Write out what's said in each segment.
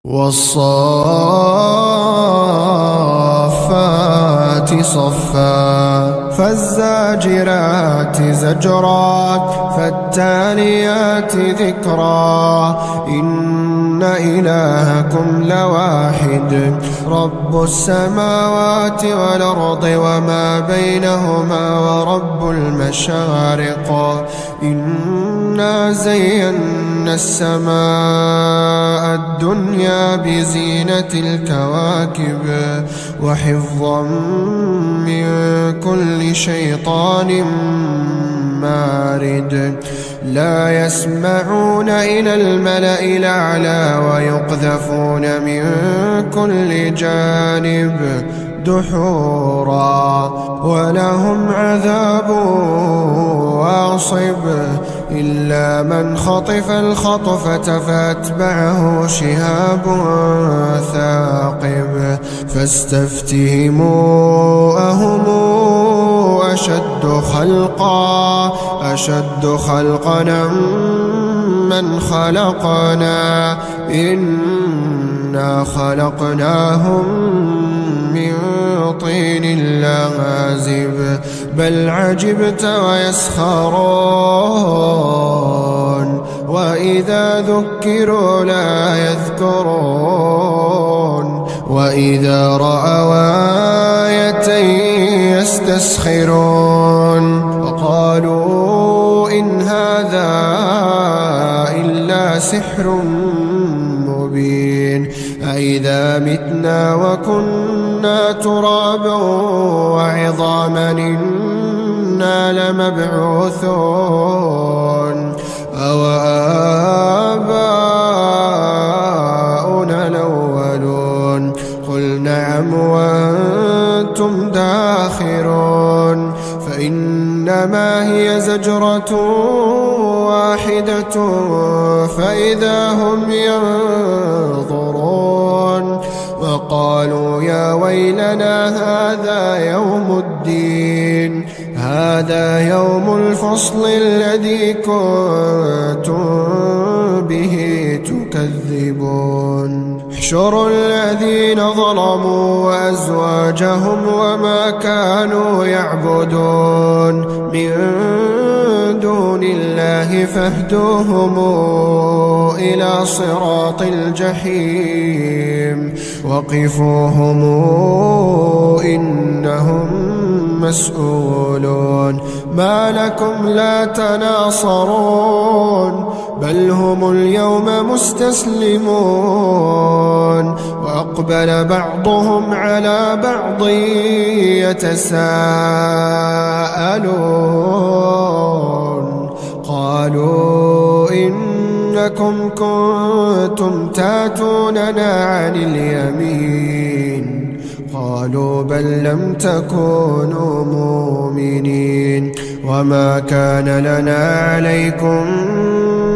والصافات صفا فالزاجرات زجرا فالتاليات ذكرا إن إلهكم لواحد رب السماوات والأرض وما بينهما ورب المشارق إنا زينا السماء الدنيا بزينة الكواكب وحفظا من كل شيطان مارد لا يسمعون إلى الملأ الأعلى ويقذفون من كل جانب دحورا ولهم عذاب واصب إلا من خطف الخطفة فأتبعه شهاب ثاقب فاستفتهموا أهم أشد خلقنا من خلقنا إنا خلقناهم من طين لازب بل عجبت ويسخرون وإذا ذكروا لا يذكرون وإذا رأوا آية يستسخرون وقالوا إن هذا إلا سحر مبين أإذا متنا وكنا ترابا وعظاما إنا لمبعوثون أوآباؤنا الأولون قل نعم وأنتم داخرون فإنما هي زجرة واحدة فإذا هم ينظرون وقالوا يا ويلنا هذا يوم الفصل الذي كنتم به تكذبون احشروا الذين ظلموا وأزواجهم وما كانوا يعبدون من دون الله فاهدوهم إلى صراط الجحيم وقفوهم إنهم مسؤولون ما لكم لا تناصرون بل هم اليوم مستسلمون وأقبل بعضهم على بعض يتساءلون قالوا إنكم كنتم تاتوننا عن اليمين قالوا بل لم تكونوا مؤمنين وما كان لنا عليكم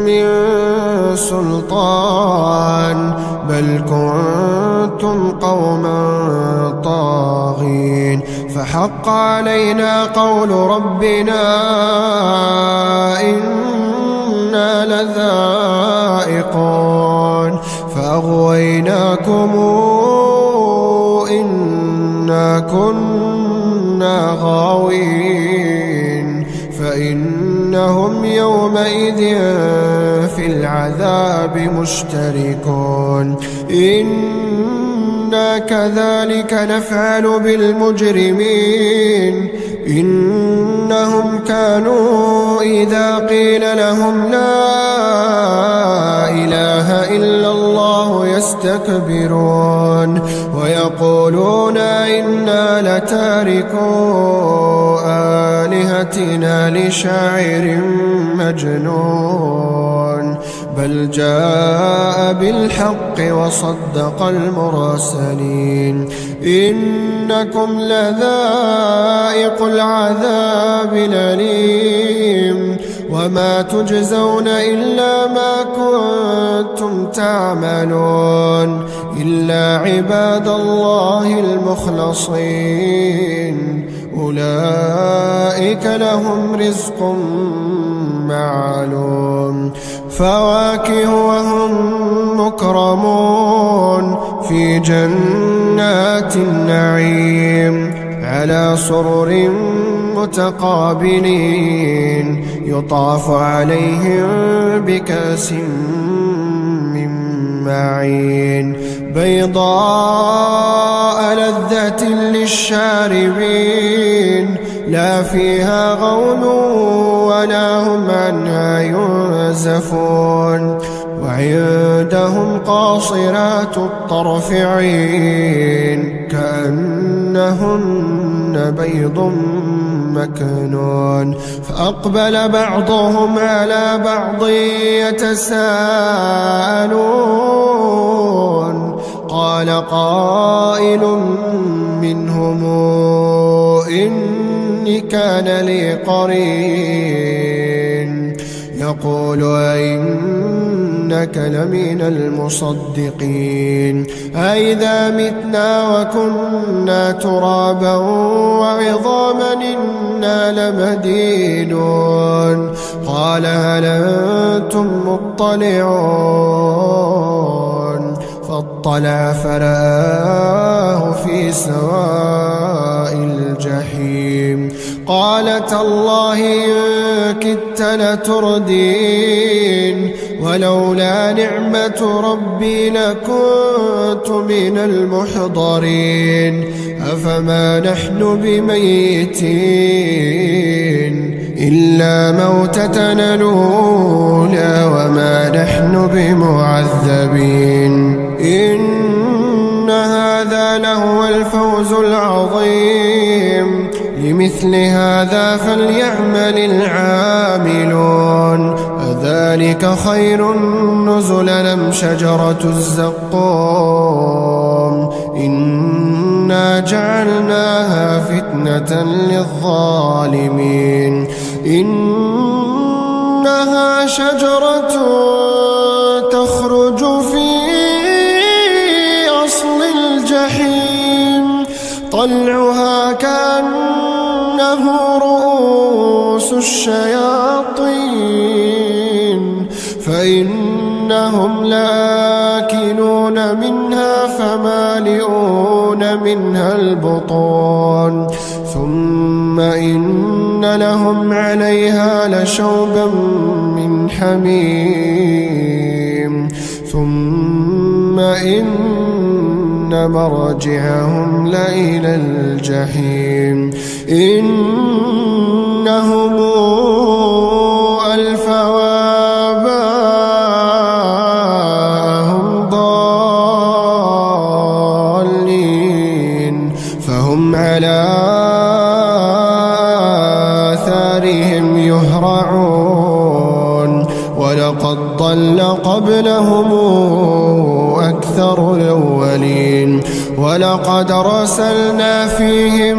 من سلطان بل كنتم قوما طاغين فحق علينا قول ربنا إنا لذائقون فأغويناكم إنا كنا غاوين فإنهم يومئذ في العذاب مشتركون إنا كذلك نفعل بالمجرمين إنهم كانوا إذا قيل لهم لا إله إلا الله يستكبرون ويقولون إنا لتاركو آلهتنا لشاعر مجنون بل جاء بالحق وصدق المرسلين إنكم لذائق العذاب الأليم وما تجزون إلا ما كنتم تعملون إلا عباد الله المخلصين أولئك لهم رزق معلوم فواكه وهم مكرمون في جنات النعيم على سرر متقابلين يطاف عليهم بكأس من معين بيضاء لذة للشاربين لا فيها غول ولا هم عنها ينزفون وعندهم قاصرات الطرف عين كأنهن بيض مكنون فأقبل بعضهم على بعض يتساءلون قال قائل منهم إني كان لي قرين يقول أئنك لمن المصدقين أئذا متنا وكنا ترابا وعظاما إنا لمدينون قال هل أنتم مطلعون فاطلع فرآه في سواء الجحيم قال تالله إن كدت لتردين ولولا نعمة ربي لكنت من المحضرين أفما نحن بميتين إلا موتتنا الأولى وما نحن بمعذبين إن هذا لهو الفوز العظيم لمثل هذا فليعمل العاملون أذلك خير نزلا أم شجرة الزقوم إنا جعلناها فتنة للظالمين إنها شجرة تخرج في أصل الجحيم طلعها كأنه رؤوس الشياطين فإنهم لآكلون منها فمالئون منها البطون ثم إن لهم عليها لشوبا من حميم ثم إن مرجعهم لإلى الجحيم إنهم ألفوا آباءهم ضالين فهم على آثارهم يهرعون ولقد ضل قبلهم أكثر الأولين ولقد أرسلنا فيهم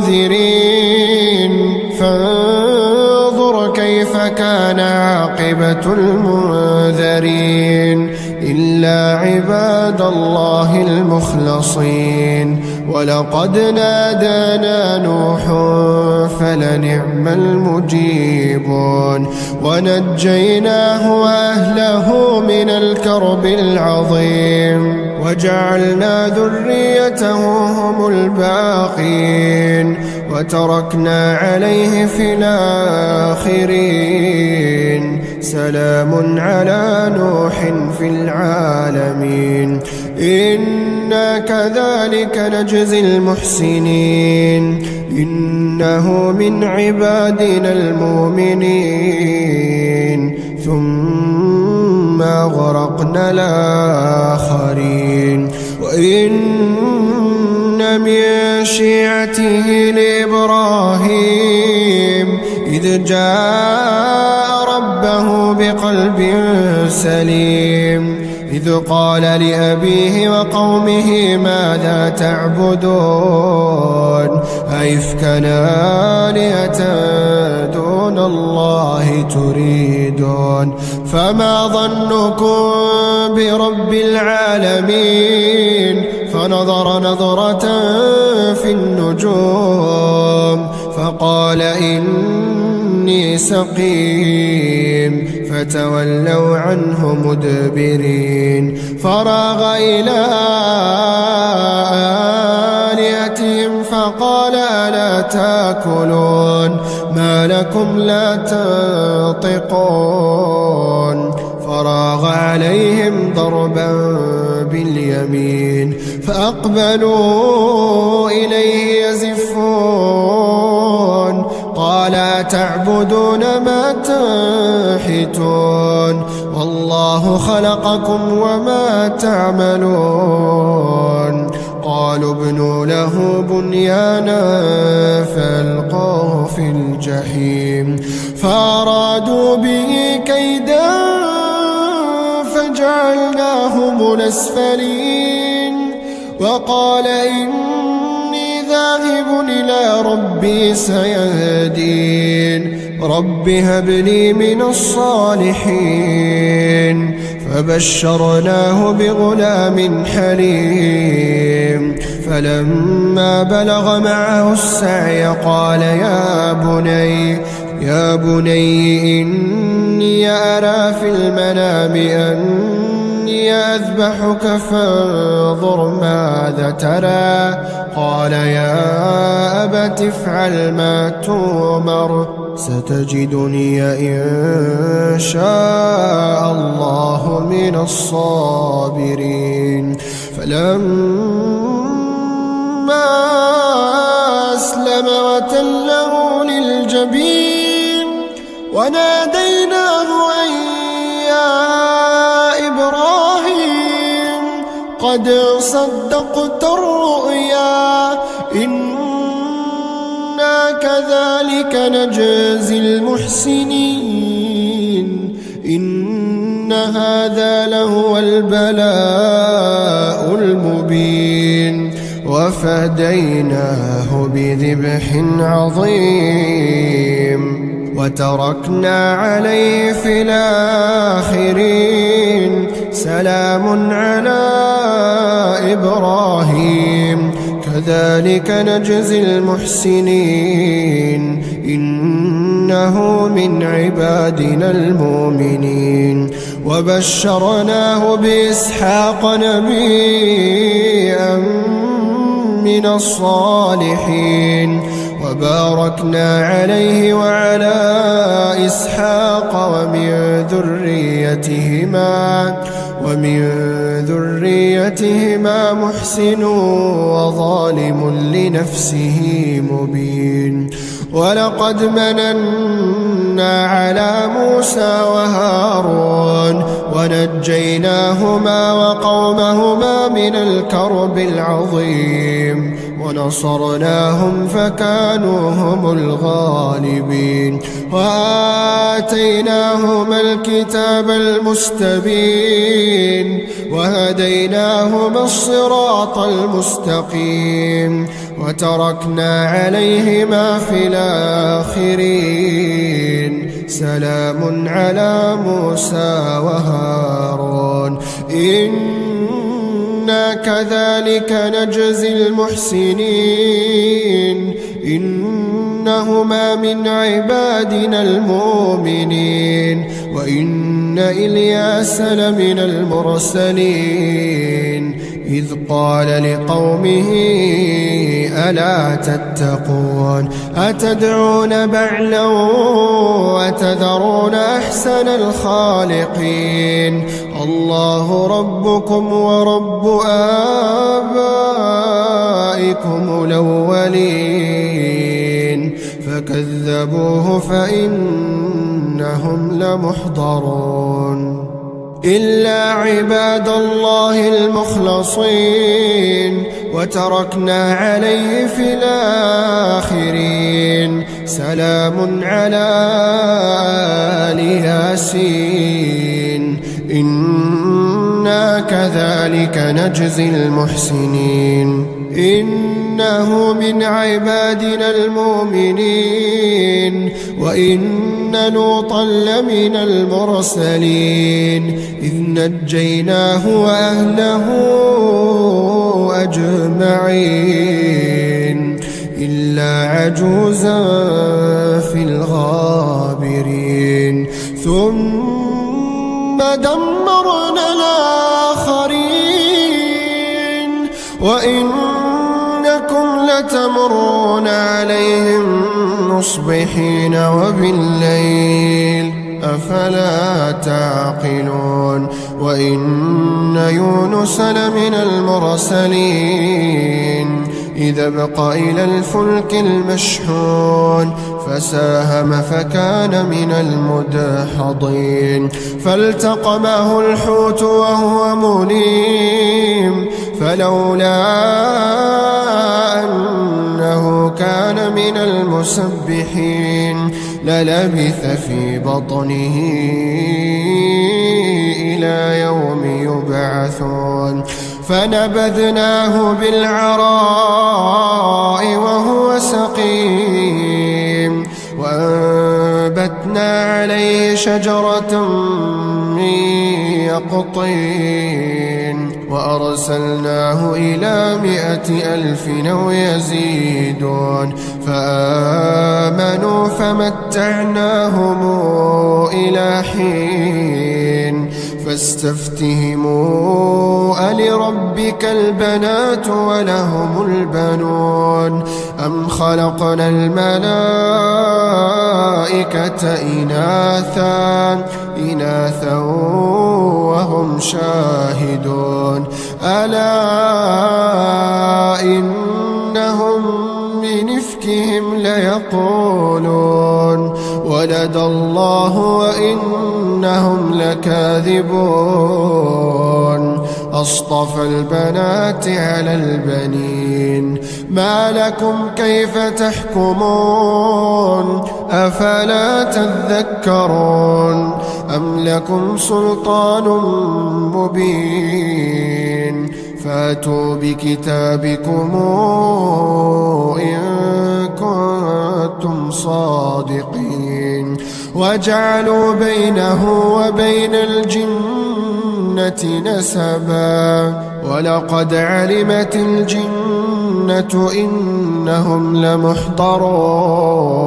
منذرين فانظر كيف كان عاقبة المنذرين إلا عباد الله المخلصين ولقد نادانا نوح فلنعم المجيبون ونجيناه وأهله من الكرب العظيم وجعلنا ذريته هم الباقين وتركنا عليه في الآخرين سلام على نوح في العالمين إنا كذلك نجزي المحسنين إنه من عبادنا المؤمنين ثم أغرقنا الآخرين وإن من شيعته لإبراهيم إذ جاء ربه بقلب سليم إذ قال لأبيه وقومه ماذا تعبدون أئفكا آلهة دون الله تريدون فما ظنكم برب العالمين فنظر نظرة في النجوم فقال إني سقيم، فتولوا عنه مدبرين. فراغ إلى آلهتهم فقال ألا تأكلون ما لكم لا تنطقون. فراغ عليهم ضربا باليمين فأقبلوا إليه يزفون. قال تعبدون ما تنحتون والله خلقكم وما تعملون. قالوا ابنوا له بنيانا فألقوه في الجحيم. فأرادوا به كيدا فجعلناهم الأسفلين. وقال إني ذاهب إلى ربي سيهدين. رب هب لي من الصالحين. فبشرناه بغلام حليم. فلما بلغ معه السعي قال يا بني إني أرى في المنام أني أذبحك فانظر ماذا ترى. قال يا أبت افعل ما تؤمر ستجدني إن شاء الله من الصابرين. فلما أسلم وتله للجبين وناديناه أن يا إبراهيم قد صدقت الرؤيا إنا كذلك نجزي المحسنين. إن هذا لهو البلاء المبين. وفديناه بذبح عظيم وتركنا عليه في الآخرين. سلام على إبراهيم كذلك نجزي المحسنين. إنه من عبادنا المؤمنين. وبشرناه بإسحاق نبيا من الصالحين. وباركنا عليه وعلى إسحاق ومن ذريتهما محسن وظالم لنفسه مبين. ولقد مننا على موسى وهارون ونجيناهما وقومهما من الكرب العظيم. ونصرناهم فكانوا هم الغالبين. وآتيناهما الكتاب المستبين وهديناهما الصراط المستقيم. وتركنا عليهما في الآخرين. سلام على موسى وهارون إنا كذلك نجزي المحسنين. إنهما من عبادنا المؤمنين. وإن إلياس لمن المرسلين إذ قال لقومه ألا تتقون أتدعون بعلا وتذرون أحسن الخالقين. الله ربكم ورب آبائكم الأولين. فكذبوه فإنهم لمحضرون إلا عباد الله المخلصين. وتركنا عليه في الآخرين. سلام على آل ياسين إنا كذلك نجزي المحسنين. إنه من عبادنا المؤمنين. وإن لوطا لمن المرسلين إذ نجيناه وأهله أجمعين. عجوزا في الغابرين ثم دمرنا الآخرين وإنكم لتمرون عليهم مصبحين وبالليل أفلا تعقلون وإن يونس لمن المرسلين إذا ابق إلى الفلك المشحون فساهم فكان من المدحضين فالتقمه الحوت وهو مليم فلولا أنه كان من المسبحين للبث في بطنه إلى يوم يبعثون فنبذناه بالعراء وهو سقيم وأنبتنا عليه شجرة من يقطين وأرسلناه إلى 100,000 أو يزيدون فآمنوا فمتعناهم إلى حين فاستفتهموا ألربك البنات ولهم البنون أم خلقنا الملائكة إناثا وهم شاهدون ألا إنهم من إفكهم ليقولون ولد الله وإنهم لكاذبون أصطفى البنات على البنين ما لكم كيف تحكمون أفلا تذكرون أم لكم سلطان مبين فاتوا بكتابكم إن كنتم صادقين وجعلوا بينه وبين الجنة نسبا ولقد علمت الجنة إنهم لمحضرون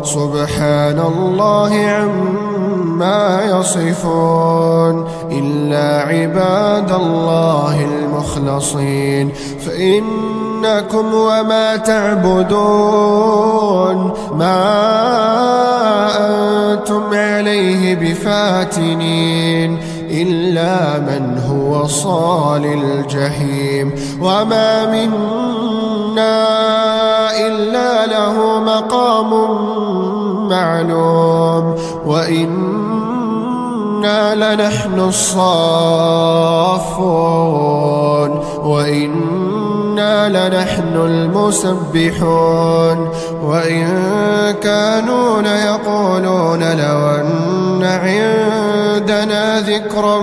سبحان الله عما يصفون إلا عباد الله المخلصين فإنكم وما تعبدون ما أنتم عليه بفاتنين إلا من هو صال الجحيم وما منا إلا له مقام معلوم وإنا لنحن الصافون وإنا لنحن المسبحون وإن كانوا ليقولون لو أن عندنا ذكرا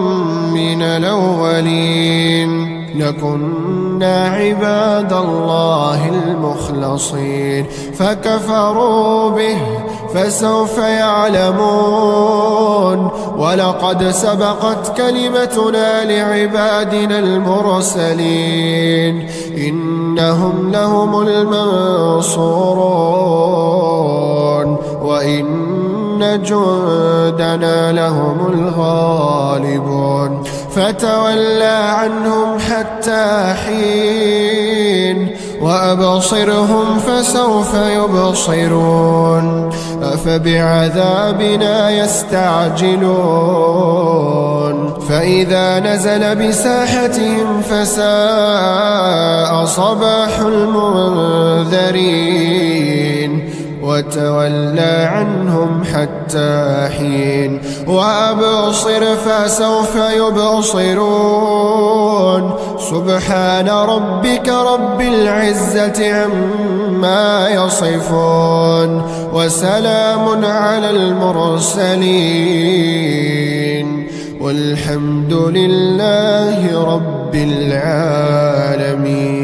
من الأولين لكنا عباد الله المخلصين فكفروا به فسوف يعلمون ولقد سبقت كلمتنا لعبادنا المرسلين إنهم لهم المنصورون وإن جندنا لهم الغالبون فتولى عنهم حتى حين وأبصرهم فسوف يبصرون أفبعذابنا يستعجلون فإذا نزل بساحتهم فساء صباح المنذرين وتولى عنهم حتى حين وأبصر فسوف يبصرون سبحان ربك رب العزة عما يصفون وسلام على المرسلين والحمد لله رب العالمين.